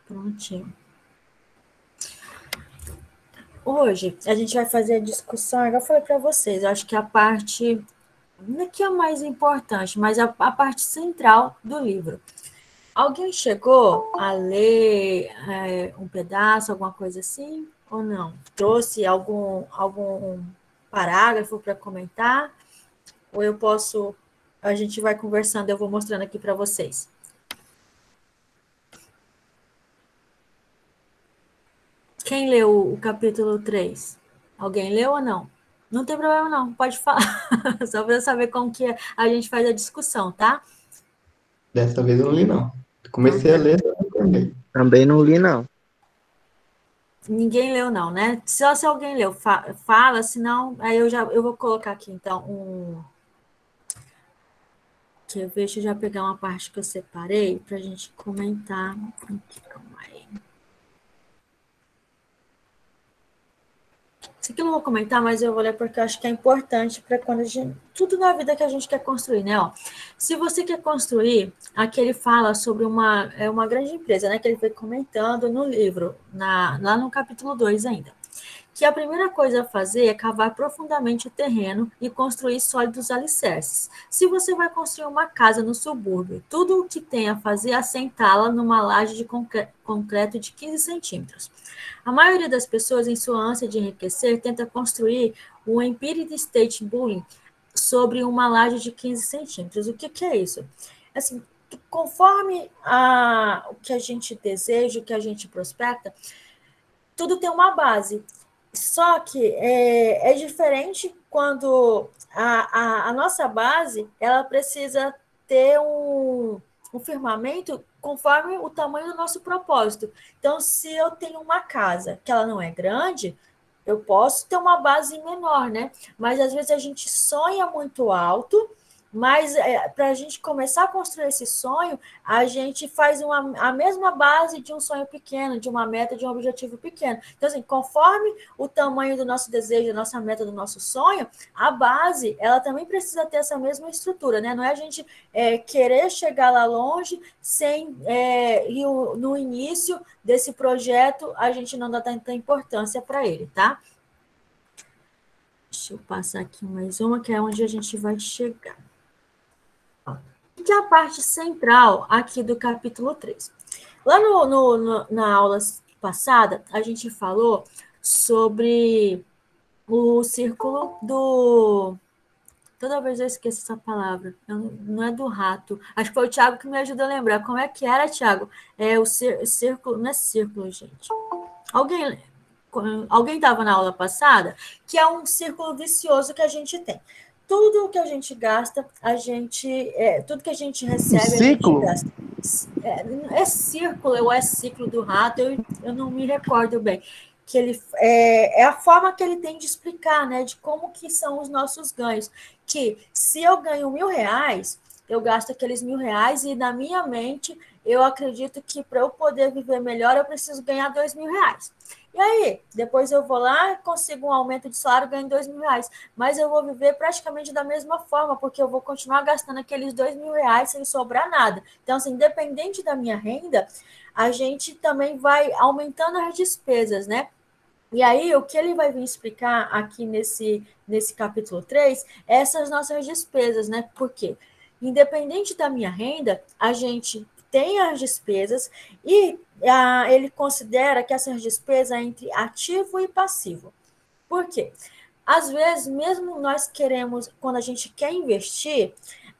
Prontinho. Hoje a gente vai fazer a discussão, igual eu falei para vocês, eu acho que a parte, não é que é a mais importante, mas a parte central do livro. Alguém chegou a ler um pedaço, alguma coisa assim, ou não? Trouxe algum parágrafo para comentar? Ou eu posso, a gente vai conversando, eu vou mostrando aqui para vocês. Quem leu o capítulo 3? Alguém leu ou não? Não tem problema não, pode falar. Só para eu saber como que a gente faz a discussão, tá? Dessa vez eu não li, não. Então, Comecei a ler, eu não terminei. Também não li, não. ninguém leu não, né? Só se alguém leu, fala, senão aí eu vou colocar aqui então deixa eu já pegar uma parte que eu separei para a gente comentar. Aqui, calma aí. Isso aqui eu não vou comentar, mas eu vou ler porque eu acho que é importante para quando a gente. Tudo na vida que a gente quer construir, né? Ó, se você quer construir, aqui ele fala sobre uma grande empresa, né? Que ele foi comentando no livro, lá no capítulo 2 ainda. Que a primeira coisa a fazer é cavar profundamente o terreno e construir sólidos alicerces. Se você vai construir uma casa no subúrbio, tudo o que tem a fazer é assentá-la numa laje de concreto de 15 centímetros. A maioria das pessoas, em sua ânsia de enriquecer, tenta construir um Empire State Building sobre uma laje de 15 centímetros. O que é isso? Assim, conforme o que a gente deseja, o que a gente prospecta, tudo tem uma base. Só que é diferente quando a nossa base ela precisa ter um firmamento conforme o tamanho do nosso propósito. Então, se eu tenho uma casa que ela não é grande, eu posso ter uma base menor, né? Mas às vezes a gente sonha muito alto, mas para a gente começar a construir esse sonho, a gente faz a mesma base de um sonho pequeno, de uma meta, de um objetivo pequeno. Então, assim, conforme o tamanho do nosso desejo, da nossa meta, do nosso sonho, a base, ela também precisa ter essa mesma estrutura, né? Não é a gente querer chegar lá longe sem, e no início desse projeto, a gente não dá tanta importância para ele, tá? Deixa eu passar aqui mais uma, que é onde a gente vai chegar. Que é a parte central aqui do capítulo 3. Lá na aula passada, a gente falou sobre o círculo do... Toda vez eu esqueço essa palavra. Não é do rato. Acho que foi o Thiago que me ajudou a lembrar. Como é que era, Thiago? É o círculo... Não é círculo, gente. Alguém estava na aula passada? Que é um círculo vicioso que a gente tem. Tudo que a gente gasta, tudo que a gente Um recebe, a gente ciclo? gasta. É círculo ou é ciclo do rato, eu não me recordo bem. Que ele é a forma que ele tem de explicar, né? De como que são os nossos ganhos. Que se eu ganho R$ 1.000, eu gasto aqueles R$ 1.000 e na minha mente eu acredito que para eu poder viver melhor eu preciso ganhar R$ 2.000. E aí, depois eu vou lá, consigo um aumento de salário, ganho R$ 2.000, mas eu vou viver praticamente da mesma forma, porque eu vou continuar gastando aqueles R$ 2.000 sem sobrar nada. Então, assim, independente da minha renda, a gente também vai aumentando as despesas, né? E aí, o que ele vai vir explicar aqui nesse capítulo 3 é essas nossas despesas, né? Por quê? Independente da minha renda, a gente tem as despesas e ele considera que essas despesas é entre ativo e passivo. Por quê? Às vezes, mesmo nós queremos, quando a gente quer investir,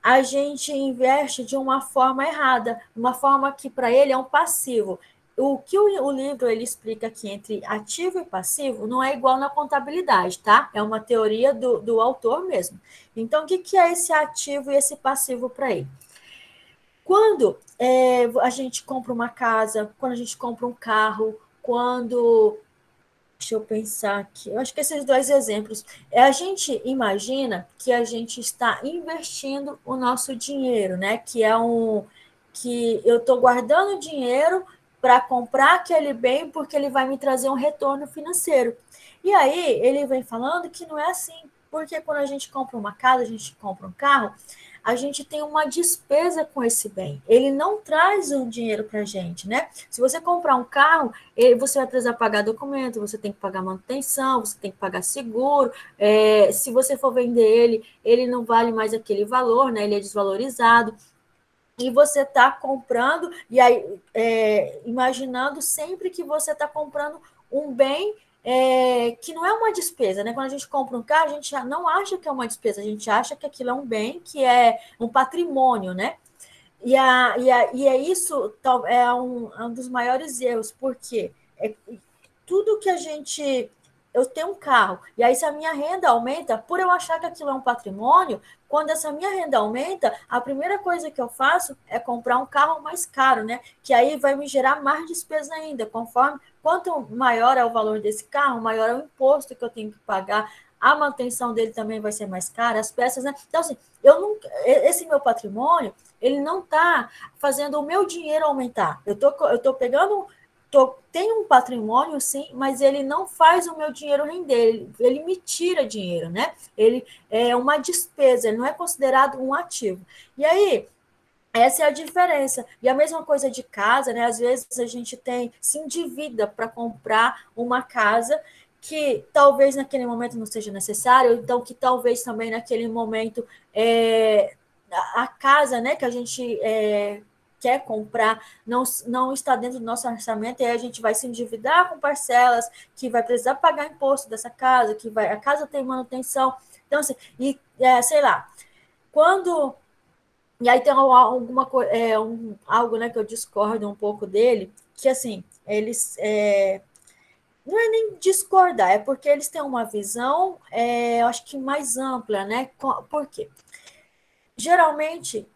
a gente investe de uma forma errada, uma forma que para ele é um passivo. O que o livro ele explica aqui entre ativo e passivo não é igual na contabilidade, tá? É uma teoria do autor mesmo. Então, o que é esse ativo e esse passivo para ele? Quando a gente compra uma casa, quando a gente compra um carro, quando... Deixa eu pensar aqui. Eu acho que esses dois exemplos. A gente imagina que a gente está investindo o nosso dinheiro, né? Que eu estou guardando dinheiro para comprar aquele bem porque ele vai me trazer um retorno financeiro. E aí ele vem falando que não é assim, porque quando a gente compra uma casa, a gente compra um carro, a gente tem uma despesa com esse bem. Ele não traz um dinheiro para a gente, né? Se você comprar um carro, você vai precisar pagar documento, você tem que pagar manutenção, você tem que pagar seguro. Se você for vender ele não vale mais aquele valor, né? Ele é desvalorizado. E você está comprando, e aí imaginando sempre que você está comprando um bem que não é uma despesa, né? Quando a gente compra um carro, a gente não acha que é uma despesa, a gente acha que aquilo é um bem, que é um patrimônio, né? E é isso, é um dos maiores erros, porque tudo que a gente. Eu tenho um carro, e aí se a minha renda aumenta, por eu achar que aquilo é um patrimônio, quando essa minha renda aumenta, a primeira coisa que eu faço é comprar um carro mais caro, né? Que aí vai me gerar mais despesa ainda, conforme quanto maior é o valor desse carro, maior é o imposto que eu tenho que pagar, a manutenção dele também vai ser mais cara, as peças, né? Então, assim, esse meu patrimônio, ele não está fazendo o meu dinheiro aumentar. Eu tô pegando tem um patrimônio, sim, mas ele não faz o meu dinheiro render, ele me tira dinheiro, né? Ele é uma despesa, ele não é considerado um ativo. E aí, essa é a diferença. E a mesma coisa de casa, né? Às vezes a gente se endivida para comprar uma casa que talvez naquele momento não seja necessário, então que talvez também naquele momento a casa, né, que a gente quer comprar não está dentro do nosso orçamento, e aí a gente vai se endividar com parcelas, que vai precisar pagar imposto dessa casa, a casa tem manutenção. Então, assim, sei lá, quando. E aí tem alguma coisa, algo, né, que eu discordo um pouco dele, que assim, eles. Não é nem discordar, é porque eles têm uma visão, eu acho que mais ampla, né? Por quê? Geralmente,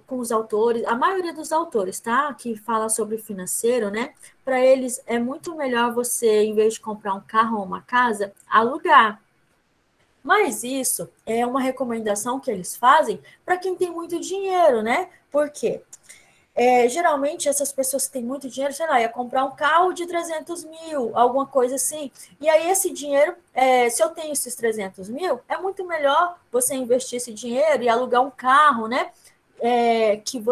com os autores, a maioria dos autores, tá? Que fala sobre financeiro, né? Para eles é muito melhor você, em vez de comprar um carro ou uma casa, alugar. Mas isso é uma recomendação que eles fazem para quem tem muito dinheiro, né? Por quê? Geralmente essas pessoas que têm muito dinheiro, sei lá, ia comprar um carro de 300 mil, alguma coisa assim. E aí esse dinheiro, se eu tenho esses 300 mil, é muito melhor você investir esse dinheiro e alugar um carro, né? Que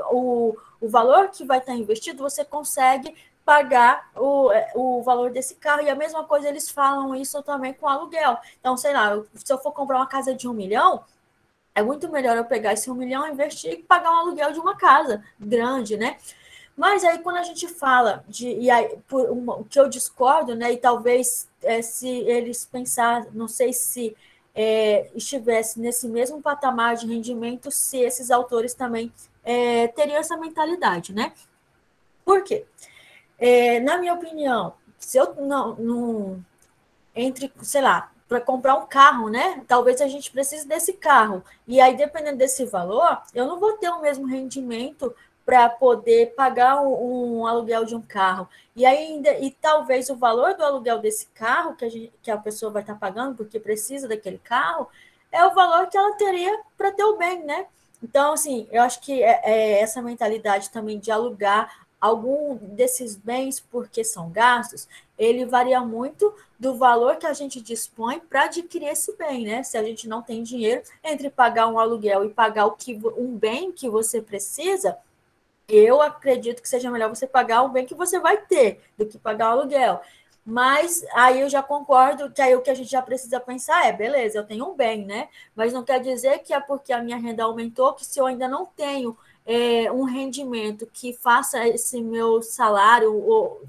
o valor que vai estar investido, você consegue pagar o valor desse carro. E a mesma coisa eles falam isso também com aluguel. Então, sei lá, se eu for comprar uma casa de 1 milhão, é muito melhor eu pegar esse 1 milhão, investir e pagar um aluguel de uma casa grande, né? Mas aí quando a gente fala o que eu discordo, né? E talvez se eles pensar, não sei se estivesse nesse mesmo patamar de rendimento, se esses autores também teriam essa mentalidade, né? Por quê? Na minha opinião, se eu não entre, sei lá, para comprar um carro, né? Talvez a gente precise desse carro. E aí, dependendo desse valor, eu não vou ter o mesmo rendimento para poder pagar um aluguel de um carro. E ainda, talvez o valor do aluguel desse carro que a pessoa vai estar pagando, porque precisa daquele carro, é o valor que ela teria para ter o bem, né? Então, assim, eu acho que essa mentalidade também de alugar algum desses bens porque são gastos, ele varia muito do valor que a gente dispõe para adquirir esse bem, né? Se a gente não tem dinheiro, entre pagar um aluguel e pagar um bem que você precisa, eu acredito que seja melhor você pagar o bem que você vai ter do que pagar o aluguel. Mas aí eu já concordo que aí o que a gente já precisa pensar beleza, eu tenho um bem, né? Mas não quer dizer que é porque a minha renda aumentou, que se eu ainda não tenho um rendimento que faça esse meu salário,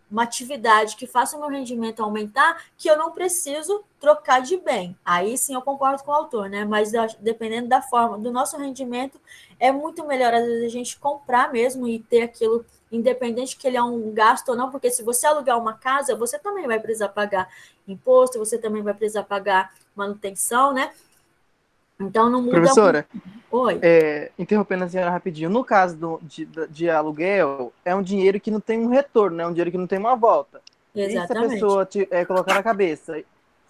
uma atividade que faça o meu rendimento aumentar, que eu não preciso trocar de bem. Aí sim eu concordo com o autor, né? Mas dependendo da forma do nosso rendimento, é muito melhor às vezes a gente comprar mesmo e ter aquilo, independente que ele é um gasto ou não, porque se você alugar uma casa, você também vai precisar pagar imposto, você também vai precisar pagar manutenção, né? Então não muda muito. Professora, Oi. Interrompendo a senhora rapidinho, no caso de aluguel, é um dinheiro que não tem um retorno, né? É um dinheiro que não tem uma volta. E se a Exatamente. pessoa colocar na cabeça,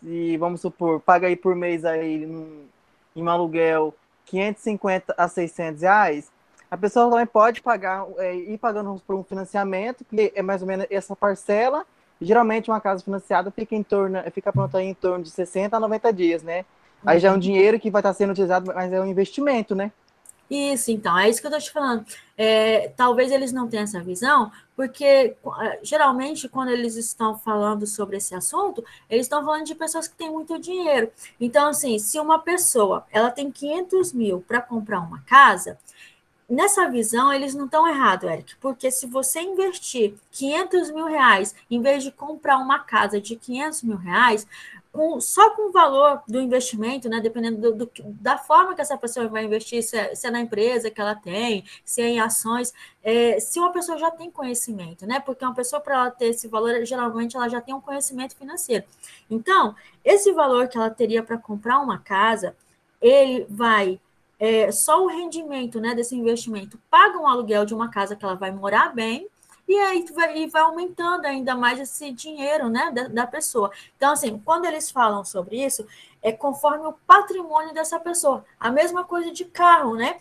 e vamos supor, paga aí por mês aí em um aluguel 550 a 600 reais, a pessoa também pode pagar, ir pagando por um financiamento, que é mais ou menos essa parcela, e geralmente uma casa financiada fica pronta aí em torno de 60 a 90 dias, né? Aí já é um dinheiro que vai estar sendo utilizado, mas é um investimento, né? Isso, então, é isso que eu estou te falando. Talvez eles não tenham essa visão, porque geralmente, quando eles estão falando sobre esse assunto, eles estão falando de pessoas que têm muito dinheiro. Então, assim, se uma pessoa ela tem 500 mil para comprar uma casa, nessa visão, eles não estão errados, Eric, porque se você investir 500 mil reais, em vez de comprar uma casa de 500 mil reais, só com o valor do investimento, né, dependendo da forma que essa pessoa vai investir, se é na empresa que ela tem, se é em ações, se uma pessoa já tem conhecimento, né, porque uma pessoa, para ela ter esse valor, geralmente ela já tem um conhecimento financeiro. Então, esse valor que ela teria para comprar uma casa, ele vai só o rendimento, né, desse investimento paga um aluguel de uma casa que ela vai morar bem, e aí vai aumentando ainda mais esse dinheiro, né, da pessoa. Então, assim, quando eles falam sobre isso, é conforme o patrimônio dessa pessoa. A mesma coisa de carro, né?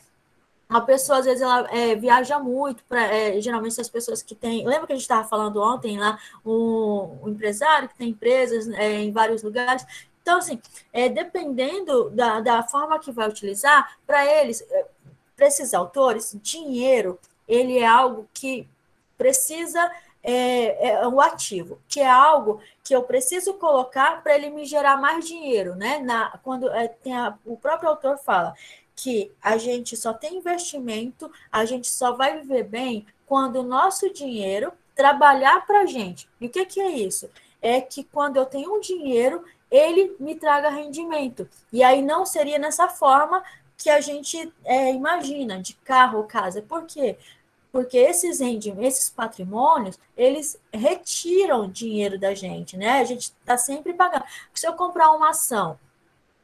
A pessoa, às vezes, ela viaja muito, geralmente as pessoas que têm... Lembra que a gente estava falando ontem lá, um empresário que tem empresas em vários lugares? Então, assim, dependendo da forma que vai utilizar, para eles, para esses autores, dinheiro, ele é algo que precisa, o ativo, que é algo que eu preciso colocar para ele me gerar mais dinheiro, né? Quando o próprio autor fala que a gente só tem investimento, a gente só vai viver bem quando o nosso dinheiro trabalhar para a gente. E o que é isso? É que quando eu tenho um dinheiro, ele me traga rendimento. E aí não seria nessa forma que a gente imagina, de carro ou casa. Por quê? Porque esses patrimônios, eles retiram dinheiro da gente, né? A gente está sempre pagando. Se eu comprar uma ação,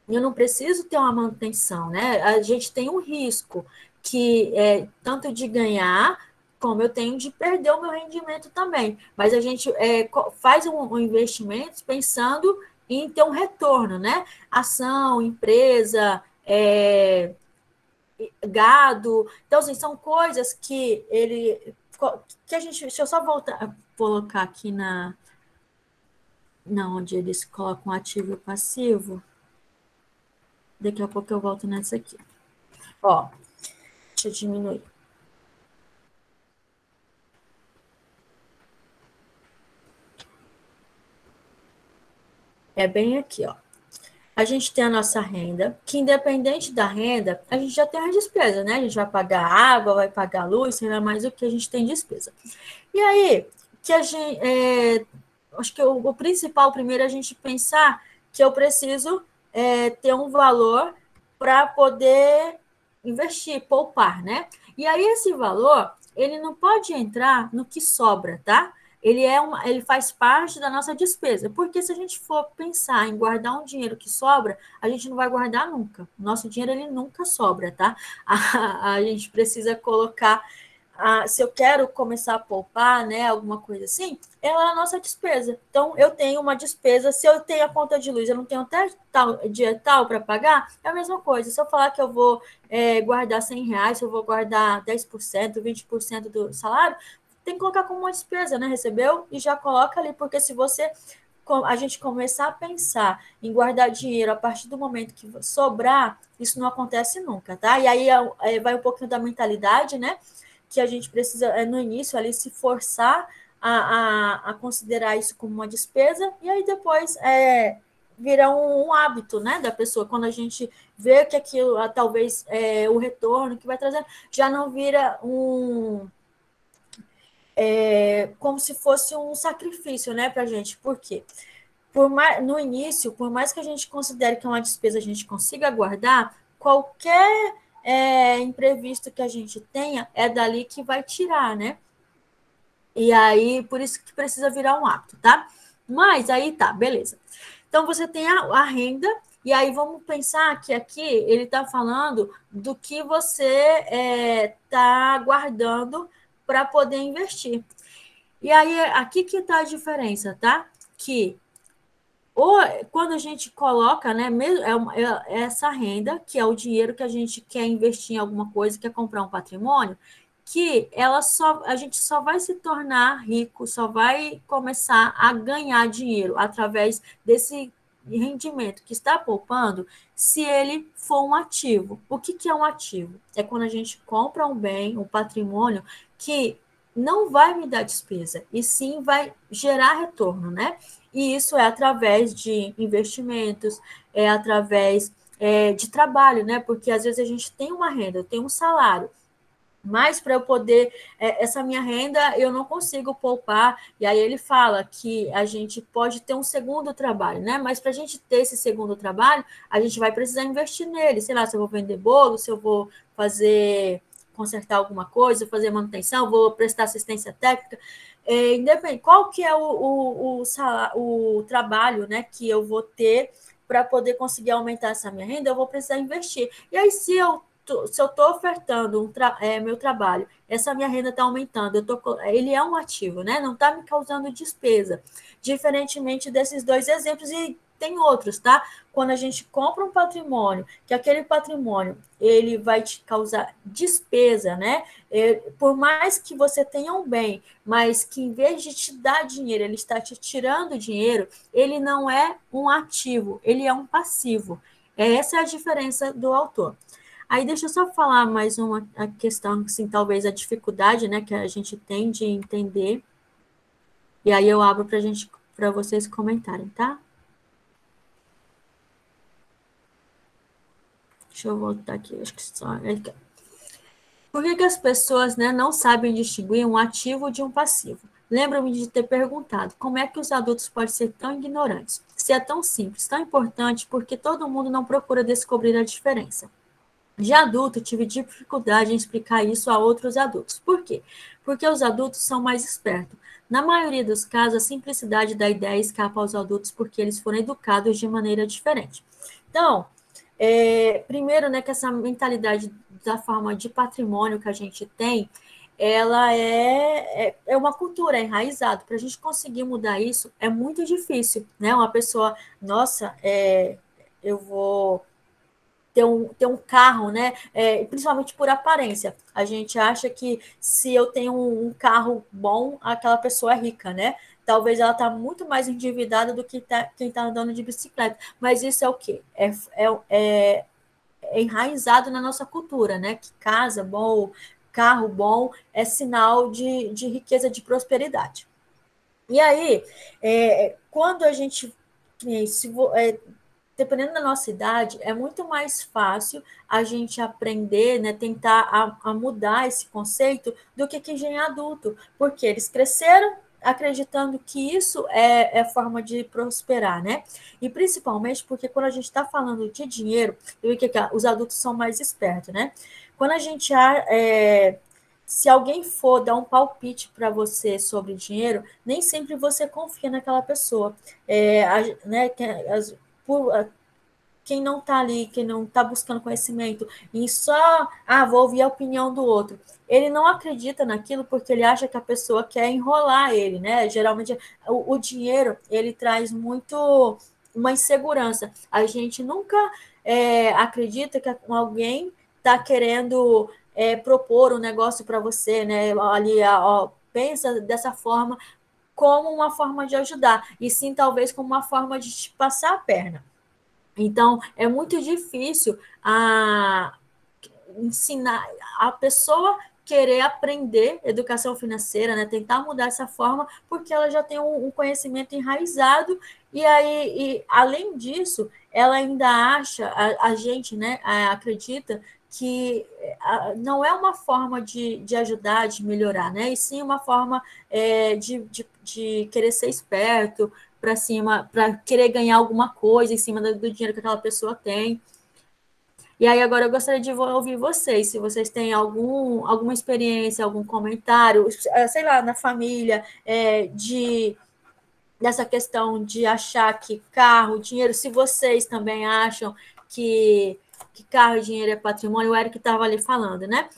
eu não preciso ter uma manutenção, né? A gente tem um risco que é tanto de ganhar, como eu tenho de perder o meu rendimento também. Mas a gente faz um investimento pensando em ter um retorno, né? Ação, empresa, gado. Então, assim, são coisas que a gente. Deixa eu só voltar, colocar aqui onde eles colocam ativo e passivo. Daqui a pouco eu volto nessa aqui. Ó, deixa eu diminuir. É bem aqui, ó. A gente tem a nossa renda, que independente da renda, a gente já tem as despesas, né? A gente vai pagar água, vai pagar luz, sei lá mais o que a gente tem despesa. E aí, que a gente, acho que o principal primeiro é a gente pensar que eu preciso ter um valor para poder investir, poupar, né? E aí esse valor, ele não pode entrar no que sobra, tá? Ele faz parte da nossa despesa, porque se a gente for pensar em guardar um dinheiro que sobra, a gente não vai guardar nunca. O nosso dinheiro, ele nunca sobra, tá? A gente precisa colocar, se eu quero começar a poupar, né, alguma coisa assim, ela é a nossa despesa. Então, eu tenho uma despesa, se eu tenho a conta de luz, eu não tenho até dia tal para pagar, é a mesma coisa. Se eu falar que eu vou guardar R$ 100, se eu vou guardar 10%, 20% do salário, tem que colocar como uma despesa, né? Recebeu e já coloca ali, porque se a gente começar a pensar em guardar dinheiro a partir do momento que sobrar, isso não acontece nunca, tá? E aí vai um pouquinho da mentalidade, né? Que a gente precisa, no início, ali, se forçar a considerar isso como uma despesa, e aí depois vira um hábito, né, da pessoa. Quando a gente vê que aquilo, talvez o retorno que vai trazer, já não vira como se fosse um sacrifício, né, para a gente. Por quê? No início, por mais que a gente considere que é uma despesa, a gente consiga guardar, qualquer imprevisto que a gente tenha, é dali que vai tirar, né? E aí, por isso que precisa virar um hábito, tá? Mas aí tá, beleza. Então, você tem a renda, e aí vamos pensar que aqui ele está falando do que você está guardando para poder investir. E aí, aqui que está a diferença, tá? Que quando a gente coloca, né, essa renda, que é o dinheiro que a gente quer investir em alguma coisa, quer comprar um patrimônio, que a gente só vai se tornar rico, só vai começar a ganhar dinheiro através rendimento que está poupando se ele for um ativo. O que é um ativo? É quando a gente compra um bem, um patrimônio que não vai me dar despesa, e sim vai gerar retorno, né? E isso é através de investimentos, é através de trabalho, né? Porque às vezes a gente tem uma renda, eu tenho um salário, mas para eu poder, essa minha renda eu não consigo poupar, e aí ele fala que a gente pode ter um segundo trabalho, né? Mas para a gente ter esse segundo trabalho, a gente vai precisar investir nele, sei lá, se eu vou vender bolo, se eu vou consertar alguma coisa, fazer manutenção, vou prestar assistência técnica, independente, qual que é o trabalho, né, que eu vou ter para poder conseguir aumentar essa minha renda, eu vou precisar investir. E aí, se eu estou ofertando meu trabalho, essa minha renda está aumentando, ele é um ativo, né? Não está me causando despesa. Diferentemente desses dois exemplos, e tem outros, tá? Quando a gente compra um patrimônio, que aquele patrimônio ele vai te causar despesa, né? Por mais que você tenha um bem, mas que em vez de te dar dinheiro, ele está te tirando dinheiro, ele não é um ativo, ele é um passivo. Essa é a diferença do autor. Aí deixa eu só falar mais uma questão, assim, talvez a dificuldade, né, que a gente tem de entender. E aí eu abro para vocês comentarem, tá? Deixa eu voltar aqui, acho que só. Por que as pessoas, né, não sabem distinguir um ativo de um passivo? Lembro-me de ter perguntado como é que os adultos podem ser tão ignorantes. Se é tão simples, tão importante, porque todo mundo não procura descobrir a diferença. De adulto, tive dificuldade em explicar isso a outros adultos. Por quê? Porque os adultos são mais espertos. Na maioria dos casos, a simplicidade da ideia escapa aos adultos porque eles foram educados de maneira diferente. Então, primeiro, né, que essa mentalidade da forma de patrimônio que a gente tem, ela é uma cultura, é enraizado. Para a gente conseguir mudar isso, é muito difícil, né? Uma pessoa, nossa, eu vou ter um carro, né? Principalmente por aparência. A gente acha que se eu tenho um carro bom, aquela pessoa é rica, né? Talvez ela está muito mais endividada do que quem está andando de bicicleta. Mas isso é o quê? É enraizado na nossa cultura, né? Que casa bom, carro bom é sinal de riqueza, de prosperidade. E aí, quando a gente dependendo da nossa idade, é muito mais fácil a gente aprender, né, tentar a mudar esse conceito do que quem já é adulto, porque eles cresceram acreditando que isso é forma de prosperar, né? E principalmente porque quando a gente está falando de dinheiro, os adultos são mais espertos, né? Quando a gente se alguém for dar um palpite para você sobre dinheiro, nem sempre você confia naquela pessoa. Né, quem não está ali, quem não está buscando conhecimento, e só, vou ouvir a opinião do outro. Ele não acredita naquilo porque ele acha que a pessoa quer enrolar ele, né? Geralmente, o dinheiro, ele traz muito uma insegurança. A gente nunca acredita que alguém está querendo propor um negócio para você, né? Ali, pensa dessa forma como uma forma de ajudar, e sim, talvez, como uma forma de te passar a perna. Então, é muito difícil ensinar a pessoa querer aprender educação financeira, né? Tentar mudar essa forma, porque ela já tem um conhecimento enraizado, e aí, além disso, ela ainda acha, a gente, né, acredita que não é uma forma de ajudar, de melhorar, né? E sim uma forma de querer ser esperto, para cima, para querer ganhar alguma coisa em cima do dinheiro que aquela pessoa tem. E aí agora eu gostaria de ouvir vocês, se vocês têm alguma experiência, algum comentário, sei lá, na família, dessa questão de achar que carro, dinheiro, se vocês também acham que carro e dinheiro é patrimônio, o Eric estava ali falando, né?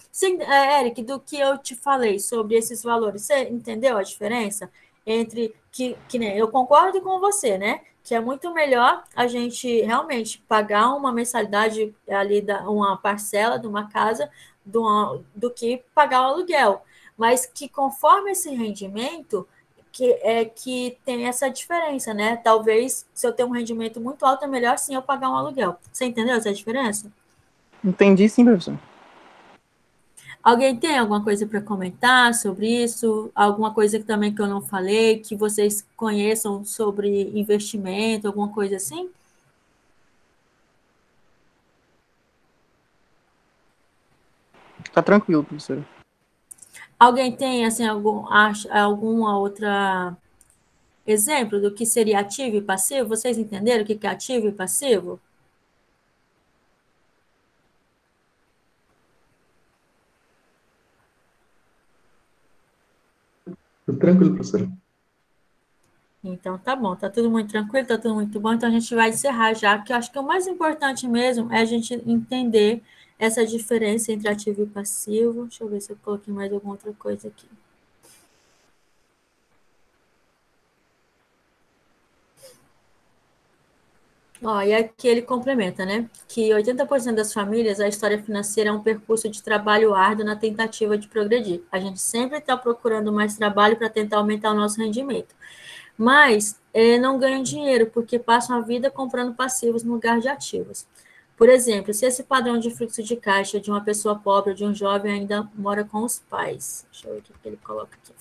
Eric, do que eu te falei sobre esses valores, você entendeu a diferença entre que nem eu concordo com você, né? Que é muito melhor a gente realmente pagar uma mensalidade ali, uma parcela de uma casa, do que pagar o aluguel. Mas que conforme esse rendimento, que tem essa diferença, né? Talvez, se eu tenho um rendimento muito alto, é melhor sim eu pagar um aluguel. Você entendeu essa diferença? Entendi sim, professor. Alguém tem alguma coisa para comentar sobre isso? Alguma coisa que também que eu não falei, que vocês conheçam sobre investimento, alguma coisa assim? Tá tranquilo, professor. Alguém tem assim alguma outra exemplo do que seria ativo e passivo? Vocês entenderam o que é ativo e passivo? Tudo tranquilo, professora. Então, tá bom, tá tudo muito tranquilo, tá tudo muito bom. Então, a gente vai encerrar já, porque eu acho que o mais importante mesmo é a gente entender essa diferença entre ativo e passivo. Deixa eu ver se eu coloquei mais alguma outra coisa aqui. Ó, e aqui ele complementa, né? Que 80% das famílias, a história financeira é um percurso de trabalho árduo na tentativa de progredir. A gente sempre está procurando mais trabalho para tentar aumentar o nosso rendimento. Mas não ganham dinheiro, porque passam a vida comprando passivos no lugar de ativos. Por exemplo, se esse padrão de fluxo de caixa de uma pessoa pobre ou de um jovem ainda mora com os pais. Deixa eu ver o que ele coloca aqui.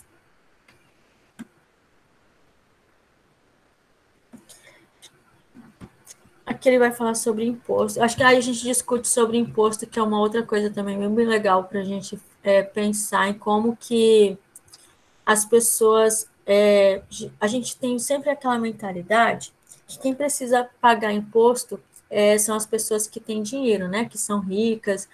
Aqui ele vai falar sobre imposto. Acho que aí a gente discute sobre imposto, que é uma outra coisa também bem legal para a gente pensar em como que as pessoas. A gente tem sempre aquela mentalidade que quem precisa pagar imposto são as pessoas que têm dinheiro, né? Que são ricas.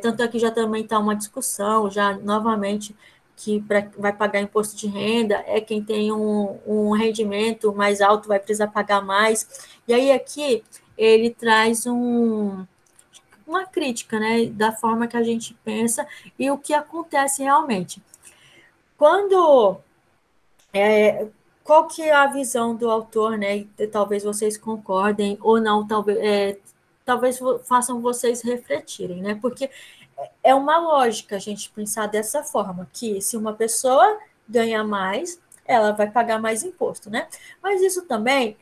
Tanto é que já também está uma discussão, já novamente, que vai pagar imposto de renda é quem tem um rendimento mais alto, vai precisar pagar mais. E aí aqui ele traz uma crítica, né, da forma que a gente pensa e o que acontece realmente. Quando qual que é a visão do autor, né? Talvez vocês concordem ou não, talvez façam vocês refletirem, né? Porque é uma lógica a gente pensar dessa forma, que se uma pessoa ganha mais, ela vai pagar mais imposto, né? Mas isso também,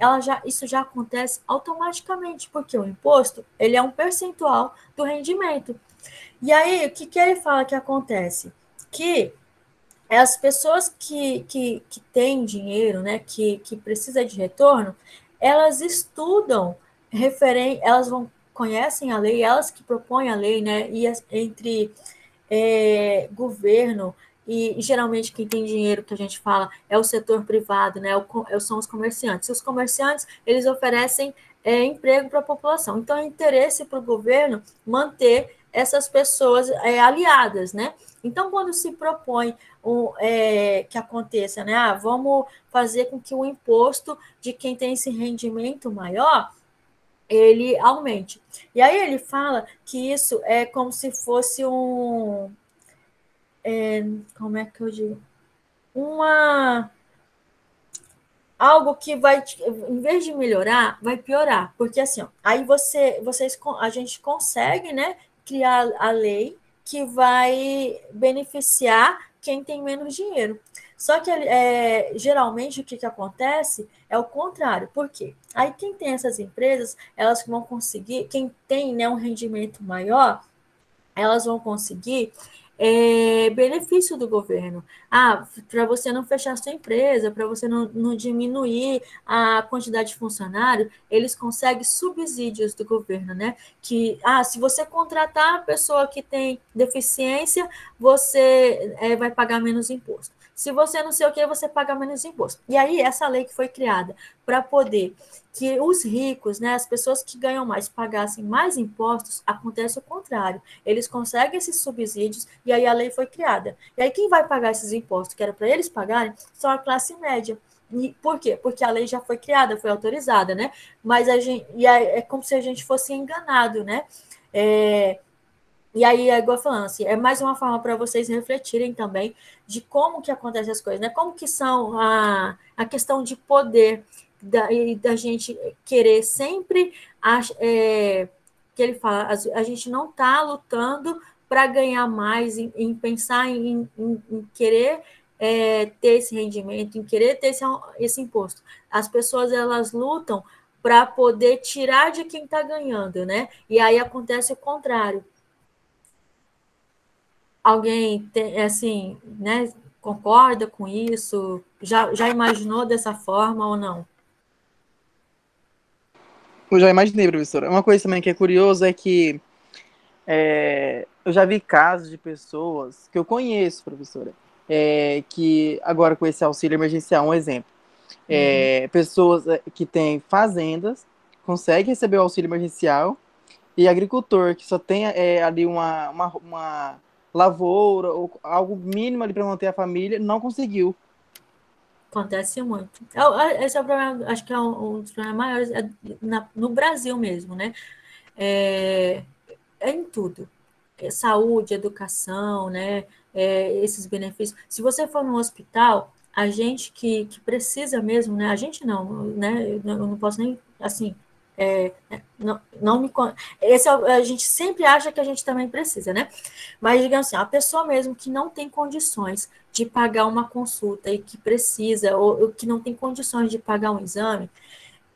isso já acontece automaticamente, porque o imposto, ele é um percentual do rendimento. E aí, o que ele fala que acontece? Que as pessoas que têm dinheiro, né, que precisa de retorno, elas estudam, elas conhecem a lei, elas que propõem a lei, né, e entre governo e geralmente quem tem dinheiro que a gente fala é o setor privado, né, são os comerciantes. Os comerciantes, eles oferecem emprego para a população. Então, é interesse para o governo manter essas pessoas aliadas, né? Então, quando se propõe que aconteça, né? Vamos fazer com que o imposto de quem tem esse rendimento maior ele aumente. E aí ele fala que isso é como se fosse como é que eu digo? Algo que vai, em vez de melhorar, vai piorar. Porque assim, ó, aí a gente consegue, né, criar a lei que vai beneficiar quem tem menos dinheiro. Só que geralmente o que acontece é o contrário. Por quê? Aí quem tem essas empresas, elas vão conseguir, quem tem, né, um rendimento maior, elas vão conseguir benefício do governo. Para você não fechar sua empresa, para você não diminuir a quantidade de funcionário, eles conseguem subsídios do governo, né? Que, se você contratar a pessoa que tem deficiência, você vai pagar menos imposto. Se você não sei o que, você paga menos imposto. E aí, essa lei que foi criada para poder que os ricos, né, as pessoas que ganham mais, pagassem mais impostos, acontece o contrário. Eles conseguem esses subsídios e aí a lei foi criada. E aí quem vai pagar esses impostos, que era para eles pagarem, são a classe média. E por quê? Porque a lei já foi criada, foi autorizada, né? Mas é como se a gente fosse enganado, né? E aí, igual falando assim, é mais uma forma para vocês refletirem também de como que acontecem as coisas, né? Como que são a questão de poder da gente querer sempre que ele fala, a gente não está lutando para ganhar mais, em pensar em querer ter esse rendimento, em querer ter esse imposto. As pessoas, elas lutam para poder tirar de quem está ganhando, né? E aí acontece o contrário. Alguém, assim, né, concorda com isso? Já imaginou dessa forma ou não? Eu já imaginei, professora. Uma coisa também que é curioso é que eu já vi casos de pessoas que eu conheço, professora, que agora com esse auxílio emergencial, um exemplo, pessoas que têm fazendas conseguem receber o auxílio emergencial e agricultor que só tem ali uma lavoura ou algo mínimo ali para manter a família não conseguiu. Acontece muito. Esse é o problema, acho que é um dos problemas maiores no Brasil mesmo, né? É em tudo. Saúde, educação, né? Esses benefícios. Se você for no hospital, a gente que precisa mesmo, né? A gente não, né? Eu não posso nem, assim, não me... a gente sempre acha que a gente também precisa, né? Mas, digamos assim, a pessoa mesmo que não tem condições de pagar uma consulta e que precisa, ou que não tem condições de pagar um exame,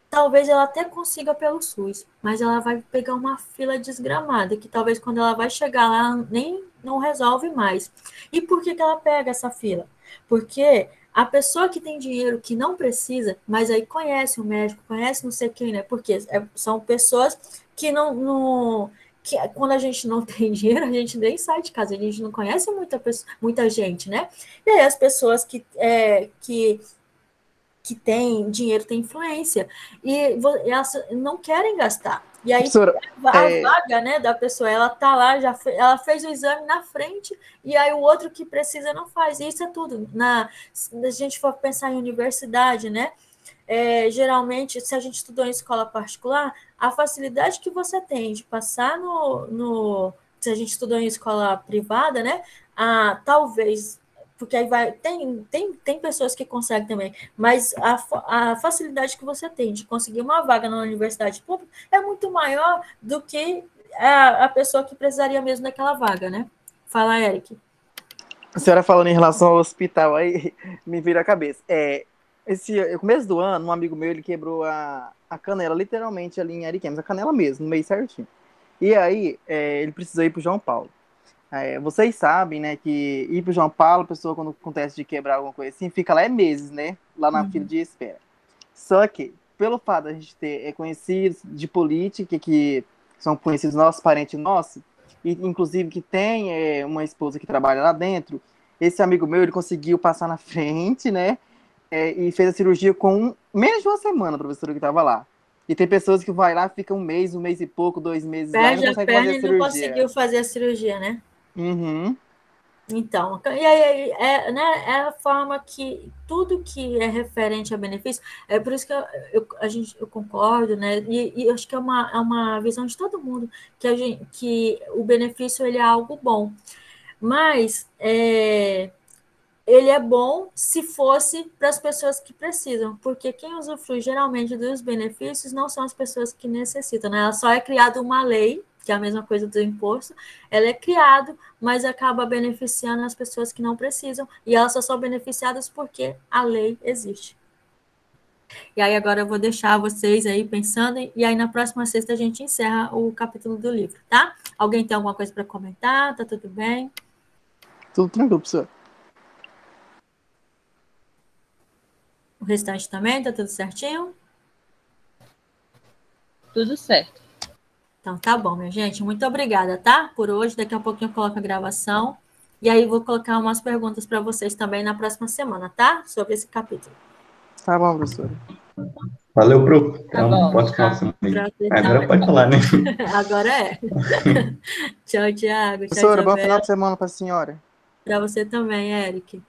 talvez ela até consiga pelo SUS, mas ela vai pegar uma fila desgramada, que talvez quando ela vai chegar lá, nem não resolve mais. E por que ela pega essa fila? Porque a pessoa que tem dinheiro, que não precisa, mas aí conhece o médico, conhece não sei quem, né? Porque são pessoas que que quando a gente não tem dinheiro, a gente nem sai de casa, a gente não conhece muita gente, né? E aí as pessoas que tem dinheiro, tem influência, e elas não querem gastar. E aí Professora, a vaga, né, da pessoa, ela tá lá, ela fez o exame na frente, e aí o outro que precisa não faz. E isso é tudo. Se a gente for pensar em universidade, né, geralmente, se a gente estudou em escola particular, a facilidade que você tem de passar se a gente estudou em escola privada, né, talvez porque aí tem pessoas que conseguem também, mas a facilidade que você tem de conseguir uma vaga na universidade pública é muito maior do que a pessoa que precisaria mesmo daquela vaga, né? Fala, Eric. a senhora falando em relação ao hospital, aí me vira a cabeça. No começo do ano, um amigo meu, ele quebrou a canela, literalmente, ali em Ariquemes, a canela mesmo, no meio certinho. E aí, ele precisou ir pro João Paulo. Vocês sabem, né, que ir pro João Paulo, a pessoa quando acontece de quebrar alguma coisa assim, fica lá meses, né, lá na fila de espera. Só que, pelo fato de a gente ter conhecidos de política, que são conhecidos nossos, parentes nossos, e inclusive que tem uma esposa que trabalha lá dentro, esse amigo meu, ele conseguiu passar na frente, né, e fez a cirurgia com menos de uma semana, a professora que estava lá. E tem pessoas que vai lá, fica um mês e pouco, 2 meses lá e não Perde a consegue perna fazer a e não cirurgia. conseguiu fazer a cirurgia, né? Uhum. Então, e aí, né, é a forma que tudo que é referente a benefício, é por isso que eu concordo, né, e acho que é uma visão de todo mundo, que o benefício ele é algo bom, mas ele é bom se fosse para as pessoas que precisam, porque quem usufrui geralmente dos benefícios não são as pessoas que necessitam, né? Ela só é criada uma lei, que é a mesma coisa do imposto, ela é criada, mas acaba beneficiando as pessoas que não precisam, e elas só são beneficiadas porque a lei existe. E aí agora eu vou deixar vocês aí pensando, e aí na próxima sexta a gente encerra o capítulo do livro, tá? Alguém tem alguma coisa para comentar? Tá tudo bem? Tudo tranquilo, professor. O restante também, tá tudo certinho? Tudo certo. Então tá bom, minha gente. Muito obrigada, tá? Por hoje. Daqui a pouquinho eu coloco a gravação. E aí vou colocar umas perguntas para vocês também na próxima semana, tá? Sobre esse capítulo. Tá bom, professor. Valeu, Pro. Então, bom, pode tchau. falar comigo. Pra você Agora também. pode falar, né? Agora é. Tchau, Thiago. Tchau, Professora, bom Isabela. final de semana para a senhora. Para você também, Eric.